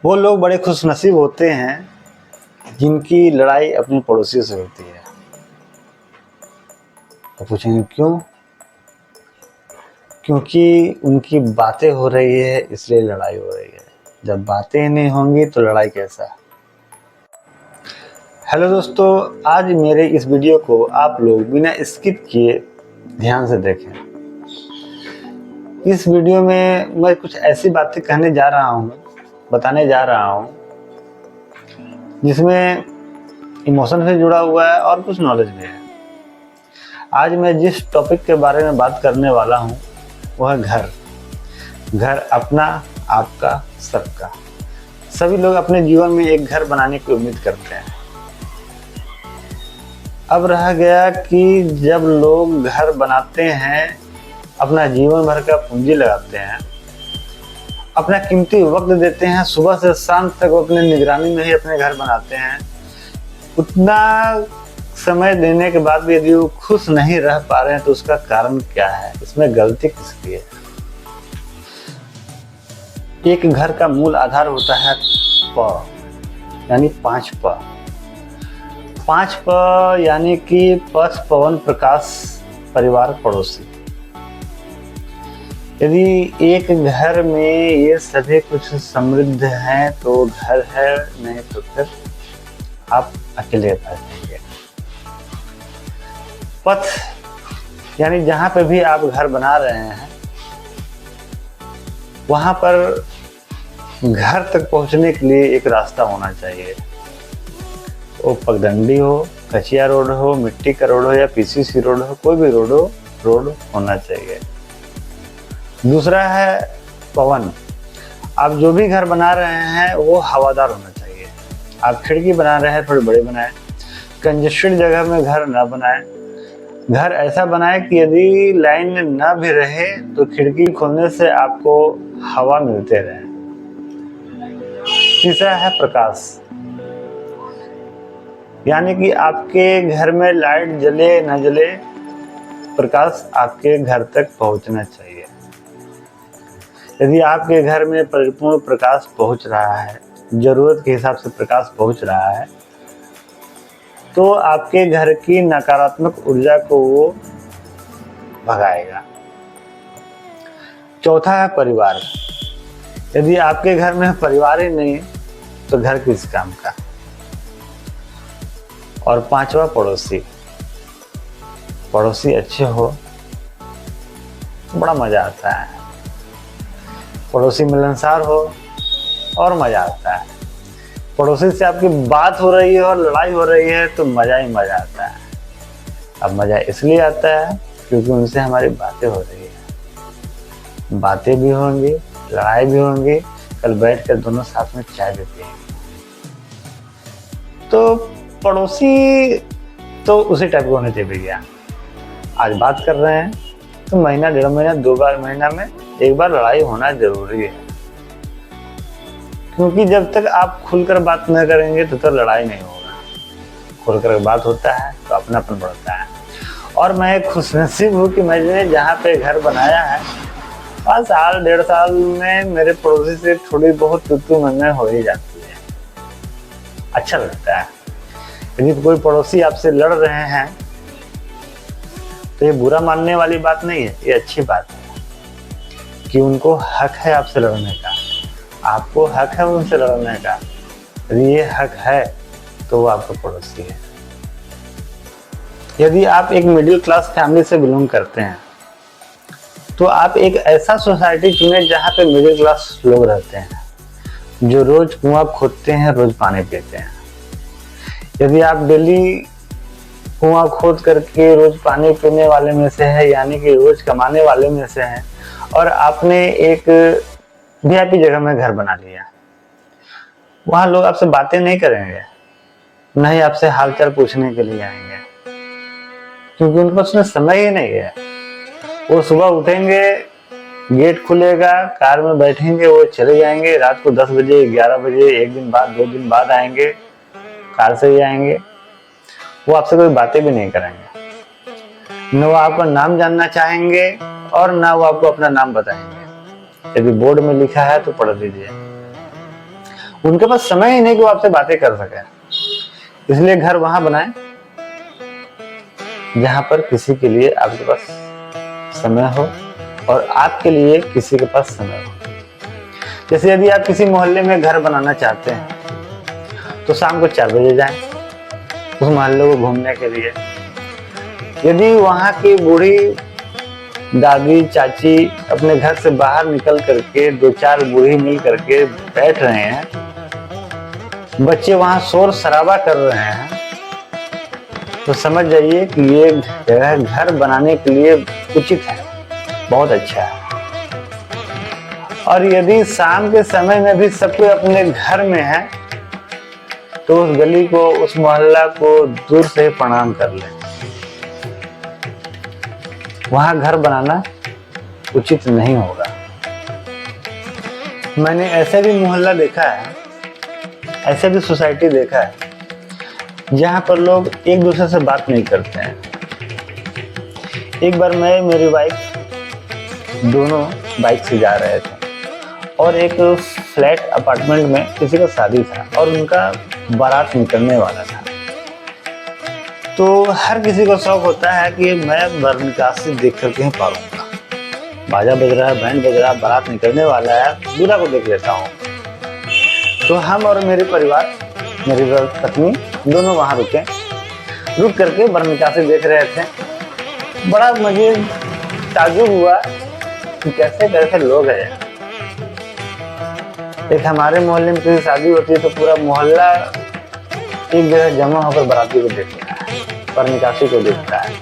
वो लोग बड़े खुशनसीब होते हैं जिनकी लड़ाई अपने पड़ोसियों से होती है। तो पूछेंगे क्यों? क्योंकि उनकी बातें हो रही है इसलिए लड़ाई हो रही है। जब बातें नहीं होंगी तो लड़ाई कैसा? हेलो दोस्तों, आज मेरे इस वीडियो को आप लोग बिना स्किप किए ध्यान से देखें। इस वीडियो में मैं कुछ ऐसी बातें कहने जा रहा हूँ, बताने जा रहा हूँ जिसमें इमोशन से जुड़ा हुआ है और कुछ नॉलेज भी है। आज मैं जिस टॉपिक के बारे में बात करने वाला हूँ वह है घर। घर अपना, आपका, सबका। सभी लोग अपने जीवन में एक घर बनाने की उम्मीद करते हैं। अब रह गया कि जब लोग घर बनाते हैं, अपना जीवन भर का पूंजी लगाते हैं, अपना कीमती वक्त देते हैं, सुबह से शाम तक वो अपने निगरानी में ही अपने घर बनाते हैं, उतना समय देने के बाद भी यदि वो खुश नहीं रह पा रहे हैं तो उसका कारण क्या है? इसमें गलती किसकी है? एक घर का मूल आधार होता है प, यानी 5 प। 5 प यानी कि पथ, पवन, प्रकाश, परिवार, पड़ोसी। यदि एक घर में ये सभी कुछ समृद्ध हैं तो घर है, नहीं तो फिर आप अकेले रहेंगे। पथ यानी जहाँ पे भी आप घर बना रहे हैं वहाँ पर घर तक पहुँचने के लिए एक रास्ता होना चाहिए। वो पगडंडी हो, कचिया रोड हो, मिट्टी का रोड हो या पीसीसी रोड हो, कोई भी रोड होना चाहिए। दूसरा है पवन। आप जो भी घर बना रहे हैं वो हवादार होना चाहिए। आप खिड़की बना रहे हैं थोड़ी बड़ी बनाएं, कंजेस्टेड जगह में घर ना बनाएं। घर ऐसा बनाएं कि यदि लाइन ना भी रहे तो खिड़की खोलने से आपको हवा मिलते रहे। तीसरा है प्रकाश, यानी कि आपके घर में लाइट जले न जले, प्रकाश आपके घर तक पहुंचना चाहिए। यदि आपके घर में परिपूर्ण प्रकाश पहुंच रहा है, जरूरत के हिसाब से प्रकाश पहुंच रहा है, तो आपके घर की नकारात्मक ऊर्जा को वो भगाएगा। चौथा है परिवार। यदि आपके घर में परिवार ही नहीं तो घर किस काम का? और 5वां पड़ोसी। पड़ोसी अच्छे हो बड़ा मजा आता है। पड़ोसी मिलनसार हो और मजा आता है। पड़ोसी से आपकी बात हो रही है और लड़ाई हो रही है तो मजा ही मजा आता है। अब मजा इसलिए आता है क्योंकि उनसे हमारी बातें हो रही है। बातें भी होंगी, लड़ाई भी होंगी, कल बैठ कर दोनों साथ में चाय भी पिएंगे। तो पड़ोसी तो उसी टाइप के होने चाहिए भैया। आज बात कर रहे हैं तो महीना, 1.5 महीना, 2 बार महीना में एक बार लड़ाई होना जरूरी है। क्योंकि जब तक आप खुलकर बात न करेंगे तो लड़ाई नहीं होगा। खुलकर बात होता है तो अपनापन बढ़ता है। और मैं खुशनसीब हूँ कि मैंने जहाँ पे घर बनाया है 5 साल, 1.5 साल में मेरे पड़ोसी से थोड़ी बहुत तू मैं हो ही जाती है। अच्छा लगता है। यदि कोई पड़ोसी आपसे लड़ रहे हैं तो ये बुरा मानने वाली बात नहीं है, ये अच्छी बात है कि उनको हक है आपसे लड़ने का। आपको हक है उनसे लड़ने का। यदि ये हक है तो वो आपका पड़ोसी है। यदि आप एक मिडिल क्लास फैमिली से बिलोंग करते हैं तो आप एक ऐसा सोसाइटी चुने जहाँ पे मिडिल क्लास लोग रहते हैं, जो रोज कुआं खोदते हैं, रोज पानी पीते हैं। यदि आप डेली कुआं खोद करके रोज पानी पीने वाले में से है, यानी कि रोज कमाने वाले में से हैं, और आपने एक वीआईपी जगह में घर बना लिया, वहां लोग आपसे बातें नहीं करेंगे, न ही आपसे हालचाल पूछने के लिए आएंगे, क्योंकि उनके पास उसमें समय ही नहीं है। वो सुबह उठेंगे, गेट खुलेगा, कार में बैठेंगे, वो चले जाएंगे। रात को 10 बजे, 11 बजे, 1 दिन बाद, 2 दिन बाद आएंगे, कार से ही आएंगे। वो आपसे कोई बातें भी नहीं करेंगे। न वो आपका नाम जानना चाहेंगे और ना वो आपको अपना नाम बताएंगे। यदि बोर्ड में लिखा है तो पढ़ लीजिए। उनके पास समय ही नहीं कि वो आपसे बातें कर सके। इसलिए घर वहां बनाएं जहां पर किसी के लिए आपके पास समय हो और आपके लिए किसी के पास समय हो। जैसे यदि आप किसी मोहल्ले में घर बनाना चाहते हैं तो शाम को 4 बजे जाएं उस मोहल्ले को घूमने के लिए। यदि वहां की बूढ़ी दादी चाची अपने घर से बाहर निकल करके 2-4 बूढ़ी मिल करके बैठ रहे हैं, बच्चे वहां शोर शराबा कर रहे हैं, तो समझ जाइए कि ये जगह घर बनाने के लिए उचित है, बहुत अच्छा है। और यदि शाम के समय में भी सब कोई अपने घर में है तो उस गली को, उस मोहल्ला को दूर से प्रणाम कर लें। वहां घर बनाना उचित नहीं होगा। मैंने ऐसा भी मोहल्ला देखा है, ऐसा भी सोसाइटी देखा है जहां पर लोग एक दूसरे से बात नहीं करते हैं। एक बार मैं, मेरी वाइफ दोनों बाइक से जा रहे थे और एक फ्लैट अपार्टमेंट में किसी का शादी था और उनका बारात निकलने वाला था। तो हर किसी को शौक होता है कि मैं बरनिकासी देख करके ही पालूंगा, बाजा बज रहा है, बैंड बज रहा है, बारात निकलने वाला है, दूल्हा को देख लेता हूँ। तो हम और मेरे परिवार, मेरी पत्नी दोनों वहां रुक करके बरनिकासी देख रहे थे। बड़ा मुझे ताज्जुब हुआ कि कैसे कैसे लोग हैं। एक हमारे मोहल्ले में किसी शादी होती है तो पूरा मोहल्ला एक जगह जमा होकर बाराती को देखता है, बरनिकासी को देखता है।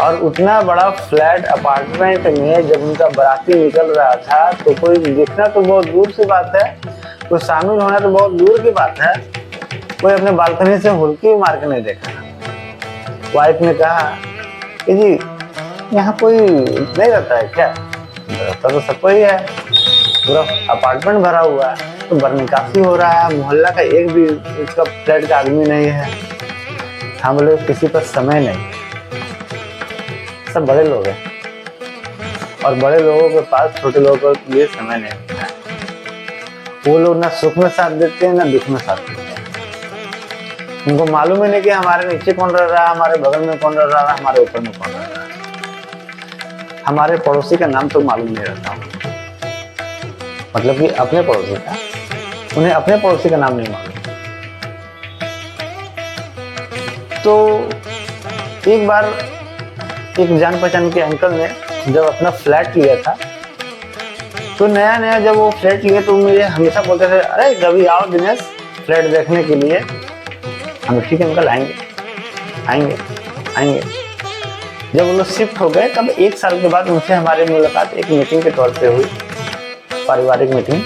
और उतना बड़ा फ्लैट अपार्टमेंट में जब उनका बाराती निकल रहा था तो कोई देखना तो बहुत दूर की बात है, कोई शामिल होना तो बहुत दूर की बात है, कोई अपने बालकनी से हुल्की मार के नहीं देखा। वाइफ ने कहा कि जी यहाँ कोई नहीं रहता है क्या? रहता तो सबको ही है, पूरा अपार्टमेंट भरा हुआ है, तो बरनिकासी हो रहा है, मोहल्ला का एक भी इसका फ्लैट का आदमी नहीं है। हम बोले किसी पर समय नहीं, सब बड़े लोग हैं और बड़े लोगों के पास छोटे लोगों के लिए समय नहीं होता है। वो लोग ना सुख में साथ देते हैं ना दुख में साथ देते हैं। उनको मालूम ही नहीं कि हमारे नीचे कौन रह रहा है, हमारे बगल में कौन रह रहा है, हमारे ऊपर में कौन रह रहा है। हमारे पड़ोसी का नाम तो मालूम नहीं रहता, मतलब कि अपने पड़ोसी का, उन्हें अपने पड़ोसी का नाम नहीं मालूम। तो एक बार एक जान पहचान के अंकल ने जब अपना फ्लैट लिया था तो नया नया जब वो फ्लैट लिए तो मुझे हमेशा बोलते थे, अरे कभी आओ दिनेश फ्लैट देखने के लिए। हम ठीक है अंकल, आएंगे आएंगे आएंगे। जब वो लोग शिफ्ट हो गए तब 1 साल के बाद उनसे हमारी मुलाकात एक मीटिंग के तौर पे हुई, पारिवारिक मीटिंग।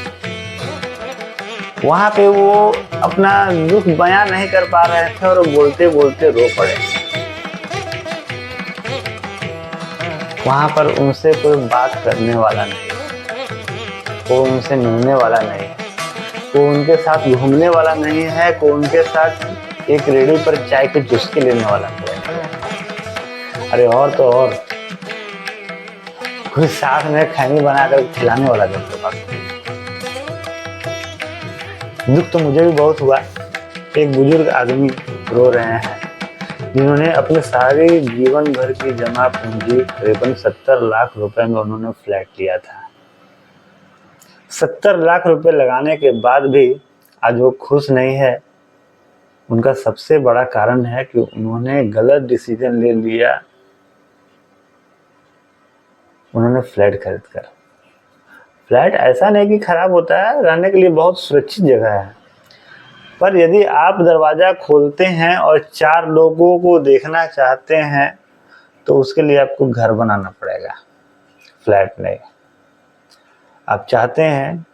वहां पे वो अपना दुख बयां नहीं कर पा रहे थे और बोलते बोलते रो पड़े। वहां पर उनसे कोई बात करने वाला नहीं, कोई उनसे मिलने वाला नहीं, कोई उनके साथ घूमने वाला नहीं है, कोई उनके साथ एक रेडी पर चाय के चुस्की लेने वाला नहीं। अरे और तो और कोई साथ में खैनी बनाकर खिलाने वाला नहीं उनके पास। दुख तो मुझे भी बहुत हुआ। एक बुजुर्ग आदमी रो रहे हैं जिन्होंने अपने सारे जीवन भर की जमा पूंजी करीबन 70 लाख रुपए में उन्होंने फ्लैट लिया था। 70 लाख रुपए लगाने के बाद भी आज वो खुश नहीं है। उनका सबसे बड़ा कारण है कि उन्होंने गलत डिसीजन ले लिया। उन्होंने फ्लैट खरीद कर, फ्लैट ऐसा नहीं कि खराब होता है, रहने के लिए बहुत सुरक्षित जगह है, पर यदि आप दरवाजा खोलते हैं और 4 लोगों को देखना चाहते हैं तो उसके लिए आपको घर बनाना पड़ेगा, फ्लैट नहीं। आप चाहते हैं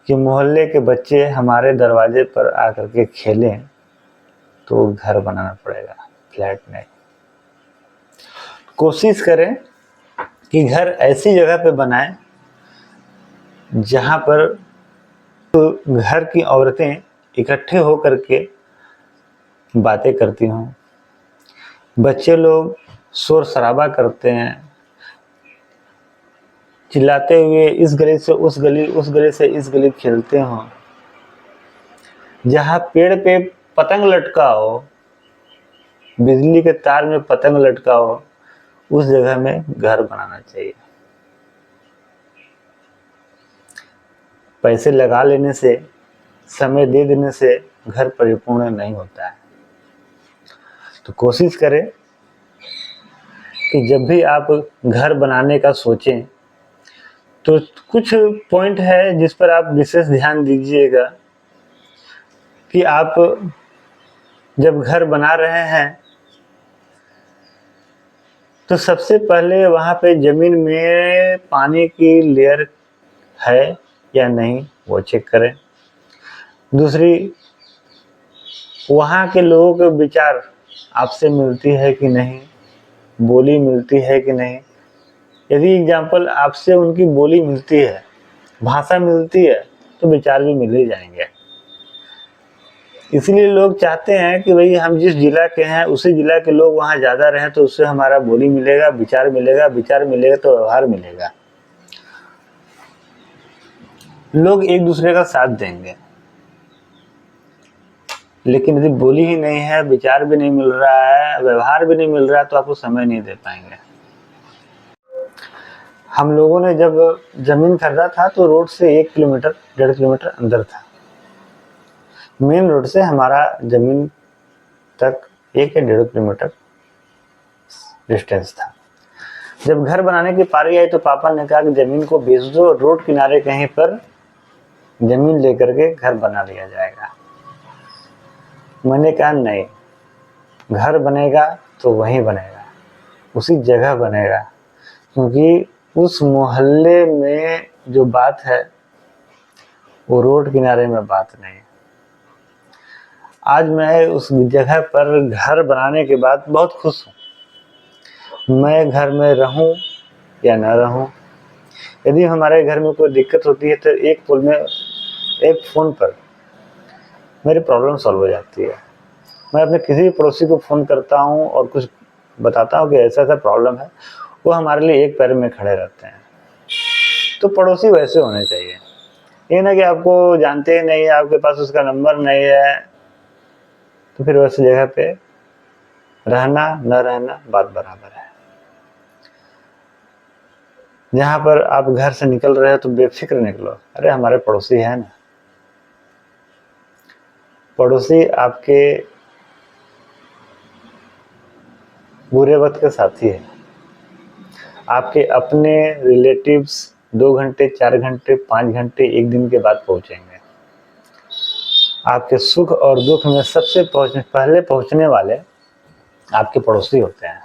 कि मोहल्ले के बच्चे हमारे दरवाजे पर आकर के खेलें तो घर बनाना पड़ेगा, फ्लैट नहीं। कोशिश करें कि घर ऐसी जगह पे बनाएं जहां पर तो घर की औरतें इकट्ठे होकर के बातें करती हों, बच्चे लोग शोर शराबा करते हैं, चिल्लाते हुए इस गली से उस गली, उस गली से इस गली खेलते हों, जहाँ पेड़ पे पतंग लटका हो, बिजली के तार में पतंग लटका हो, उस जगह में घर बनाना चाहिए। पैसे लगा लेने से, समय दे देने से घर परिपूर्ण नहीं होता है। तो कोशिश करें कि जब भी आप घर बनाने का सोचें तो कुछ पॉइंट है जिस पर आप विशेष ध्यान दीजिएगा कि आप जब घर बना रहे हैं तो सबसे पहले वहाँ पे ज़मीन में पानी की लेयर है या नहीं वो चेक करें। दूसरी, वहाँ के लोगों के विचार आपसे मिलती है कि नहीं, बोली मिलती है कि नहीं। यदि एग्जाम्पल आपसे उनकी बोली मिलती है, भाषा मिलती है, तो विचार भी मिल ही जाएंगे। इसलिए लोग चाहते हैं कि भाई हम जिस जिला के हैं उसी जिला के लोग वहाँ ज़्यादा रहें, तो उससे हमारा बोली मिलेगा, विचार मिलेगा, विचार मिलेगा तो व्यवहार मिलेगा, लोग एक दूसरे का साथ देंगे। लेकिन यदि बोली ही नहीं है, विचार भी नहीं मिल रहा है, व्यवहार भी नहीं मिल रहा है, तो आपको समय नहीं दे पाएंगे। हम लोगों ने जब जमीन खरीदा था तो रोड से 1 किलोमीटर 1.5 किलोमीटर अंदर था। मेन रोड से हमारा जमीन तक 1 या 1.5 किलोमीटर डिस्टेंस था। जब घर बनाने की पारी आई तो पापा ने कहा कि जमीन को बेच दो, रोड किनारे कहीं पर जमीन लेकर के घर बना लिया जाएगा। मैंने कहा नहीं, घर बनेगा तो वहीं बनेगा, उसी जगह बनेगा, क्योंकि उस मोहल्ले में जो बात है वो रोड किनारे में बात नहीं है। आज मैं उस जगह पर घर बनाने के बाद बहुत खुश हूँ। मैं घर में रहूं या न रहूं, यदि हमारे घर में कोई दिक्कत होती है तो एक फ़ोन पर मेरी प्रॉब्लम सॉल्व हो जाती है। मैं अपने किसी भी पड़ोसी को फ़ोन करता हूँ और कुछ बताता हूँ कि ऐसा ऐसा प्रॉब्लम है, वो हमारे लिए एक पैर में खड़े रहते हैं। तो पड़ोसी वैसे होने चाहिए, ये ना कि आपको जानते ही नहीं है, आपके पास उसका नंबर नहीं है, तो फिर वैसी जगह पे रहना न रहना बात बराबर है। जहाँ पर आप घर से निकल रहे हो तो बेफिक्र निकलो, अरे हमारे पड़ोसी है ना। पड़ोसी आपके बुरे वक्त के साथी है। आपके अपने रिलेटिव्स 2 घंटे 4 घंटे 5 घंटे 1 दिन के बाद पहुंचेंगे। आपके सुख और दुख में सबसे पहले पहुंचने वाले आपके पड़ोसी होते हैं।